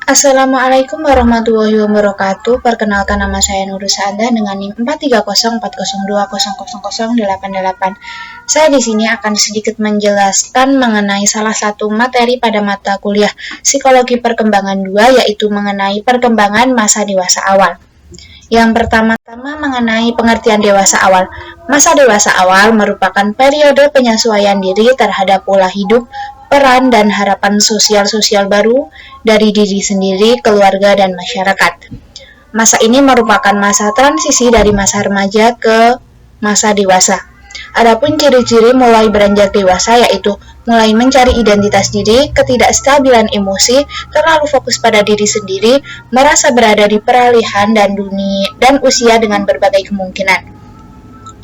Assalamualaikum warahmatullahi wabarakatuh. Perkenalkan, nama saya Nurul Sanda dengan NIM 43040200088. Saya di sini akan sedikit menjelaskan mengenai salah satu materi pada mata kuliah Psikologi Perkembangan 2, yaitu mengenai perkembangan masa dewasa awal. Yang pertama-tama mengenai pengertian dewasa awal. Masa dewasa awal merupakan periode penyesuaian diri terhadap pola hidup, peran dan harapan sosial baru dari diri sendiri, keluarga, dan masyarakat. Masa ini merupakan masa transisi dari masa remaja ke masa dewasa. Adapun ciri-ciri mulai beranjak dewasa yaitu mulai mencari identitas diri, ketidakstabilan emosi, terlalu fokus pada diri sendiri, merasa berada di peralihan dan usia dengan berbagai kemungkinan.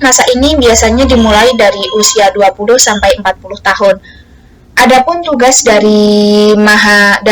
Masa ini biasanya dimulai dari usia 20 sampai 40 tahun. Adapun tugas dari masa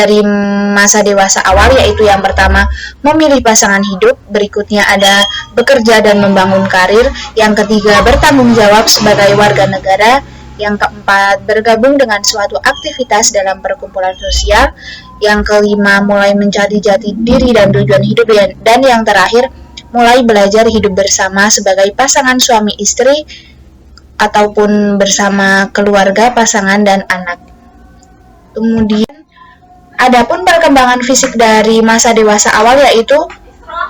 dewasa awal yaitu yang pertama memilih pasangan hidup, berikutnya ada bekerja dan membangun karir, yang ketiga bertanggung jawab sebagai warga negara, yang keempat bergabung dengan suatu aktivitas dalam perkumpulan sosial, yang kelima mulai mencari jati diri dan tujuan hidup, dan yang terakhir mulai belajar hidup bersama sebagai pasangan suami istri ataupun bersama keluarga, pasangan, dan anak. Kemudian, adapun perkembangan fisik dari masa dewasa awal yaitu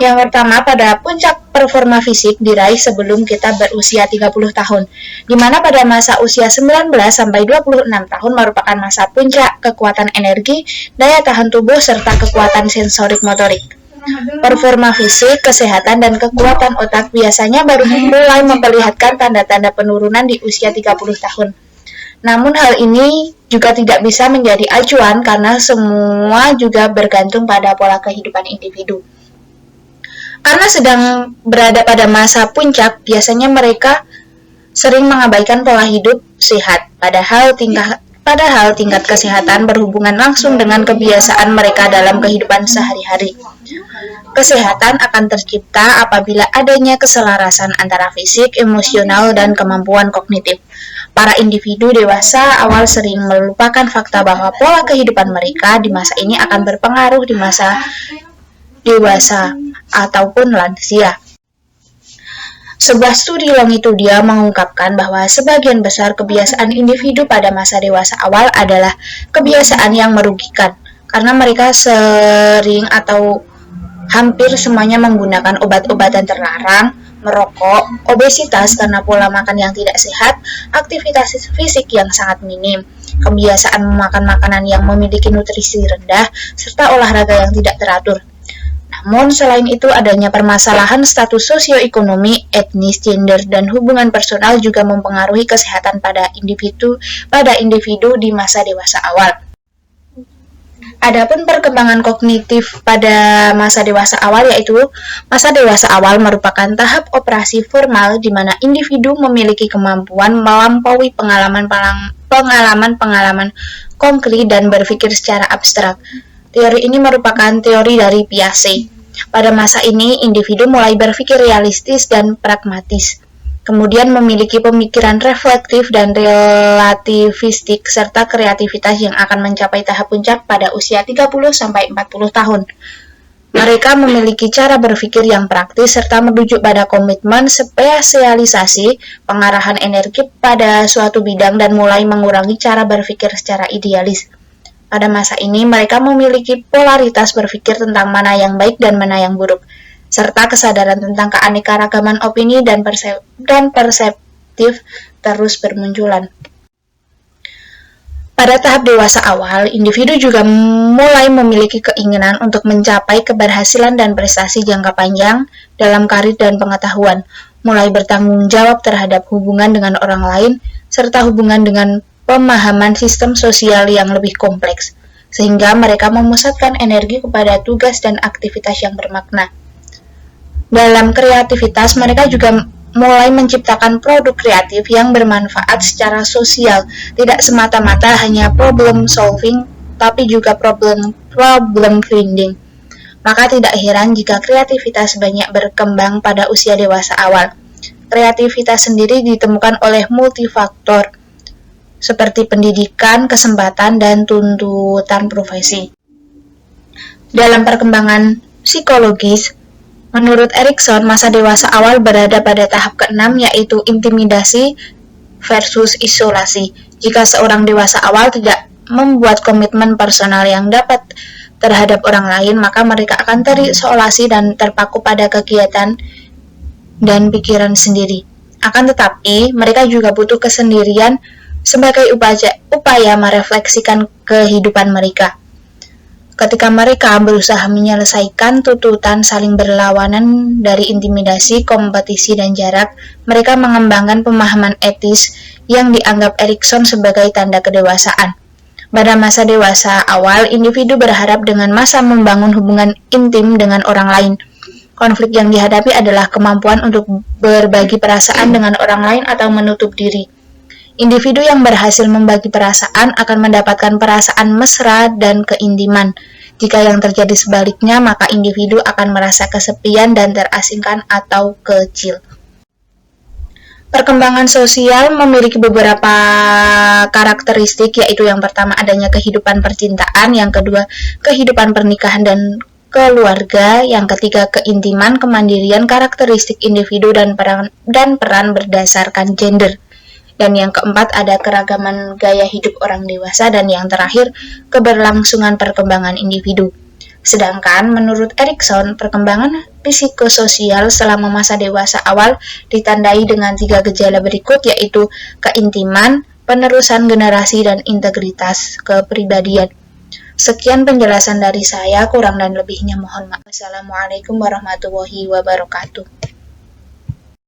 yang pertama pada puncak performa fisik diraih sebelum kita berusia 30 tahun, di mana pada masa usia 19 sampai 26 tahun merupakan masa puncak kekuatan energi, daya tahan tubuh, serta kekuatan sensorik motorik. Performa fisik, kesehatan, dan kekuatan otak biasanya baru mulai memperlihatkan tanda-tanda penurunan di usia 30 tahun. Namun hal ini juga tidak bisa menjadi acuan karena semua juga bergantung pada pola kehidupan individu. Karena sedang berada pada masa puncak, biasanya mereka sering mengabaikan pola hidup sehat, padahal tingkat kesehatan berhubungan langsung dengan kebiasaan mereka dalam kehidupan sehari-hari. Kesehatan akan tercipta apabila adanya keselarasan antara fisik, emosional, dan kemampuan kognitif. Para individu dewasa awal sering melupakan fakta bahwa pola kehidupan mereka di masa ini akan berpengaruh di masa dewasa ataupun lansia. Sebuah studi longitudinal mengungkapkan bahwa sebagian besar kebiasaan individu pada masa dewasa awal adalah kebiasaan yang merugikan, karena mereka sering atau hampir semuanya menggunakan obat-obatan terlarang, merokok, obesitas karena pola makan yang tidak sehat, aktivitas fisik yang sangat minim, kebiasaan memakan makanan yang memiliki nutrisi rendah, serta olahraga yang tidak teratur. Namun, selain itu adanya permasalahan status sosioekonomi, etnis, gender, dan hubungan personal juga mempengaruhi kesehatan pada individu di masa dewasa awal. Adapun perkembangan kognitif pada masa dewasa awal yaitu masa dewasa awal merupakan tahap operasi formal di mana individu memiliki kemampuan melampaui pengalaman konkret dan berpikir secara abstrak. Teori ini merupakan teori dari Piaget. Pada masa ini, individu mulai berpikir realistis dan pragmatis, kemudian memiliki pemikiran reflektif dan relativistik, serta kreativitas yang akan mencapai tahap puncak pada usia 30-40 tahun. Mereka memiliki cara berpikir yang praktis, serta merujuk pada komitmen spesialisasi, pengarahan energi pada suatu bidang, dan mulai mengurangi cara berpikir secara idealis. Pada masa ini, mereka memiliki polaritas berpikir tentang mana yang baik dan mana yang buruk, serta kesadaran tentang keanekaragaman opini dan perseptif terus bermunculan. Pada tahap dewasa awal, individu juga mulai memiliki keinginan untuk mencapai keberhasilan dan prestasi jangka panjang dalam karir dan pengetahuan, mulai bertanggung jawab terhadap hubungan dengan orang lain, serta hubungan dengan pemahaman sistem sosial yang lebih kompleks, sehingga mereka memusatkan energi kepada tugas dan aktivitas yang bermakna. Dalam kreativitas, mereka juga mulai menciptakan produk kreatif yang bermanfaat secara sosial, tidak semata-mata hanya problem solving, tapi juga problem finding. Maka tidak heran jika kreativitas banyak berkembang pada usia dewasa awal. Kreativitas sendiri ditemukan oleh multifaktor, seperti pendidikan, kesempatan, dan tuntutan profesi. Dalam perkembangan psikologis, menurut Erikson, masa dewasa awal berada pada tahap ke-6, yaitu intimidasi versus isolasi. Jika seorang dewasa awal tidak membuat komitmen personal yang dapat terhadap orang lain, maka mereka akan terisolasi dan terpaku pada kegiatan dan pikiran sendiri. Akan tetapi, mereka juga butuh kesendirian sebagai upaya merefleksikan kehidupan mereka. Ketika mereka berusaha menyelesaikan tuntutan saling berlawanan dari intimidasi, kompetisi, dan jarak, mereka mengembangkan pemahaman etis yang dianggap Erikson sebagai tanda kedewasaan. Pada masa dewasa awal, individu berharap dengan masa membangun hubungan intim dengan orang lain. Konflik yang dihadapi adalah kemampuan untuk berbagi perasaan dengan orang lain atau menutup diri. Individu yang berhasil membagi perasaan akan mendapatkan perasaan mesra dan keintiman. Jika yang terjadi sebaliknya, maka individu akan merasa kesepian dan terasingkan atau kecil. Perkembangan sosial memiliki beberapa karakteristik, yaitu yang pertama adanya kehidupan percintaan, yang kedua kehidupan pernikahan dan keluarga, yang ketiga keintiman, kemandirian, karakteristik individu dan peran berdasarkan gender. Dan yang keempat ada keragaman gaya hidup orang dewasa, dan yang terakhir keberlangsungan perkembangan individu. Sedangkan menurut Erikson, perkembangan psikososial selama masa dewasa awal ditandai dengan 3 gejala berikut, yaitu keintiman, penerusan generasi, dan integritas kepribadian. Sekian penjelasan dari saya, kurang dan lebihnya mohon maaf. Wassalamualaikum warahmatullahi wabarakatuh.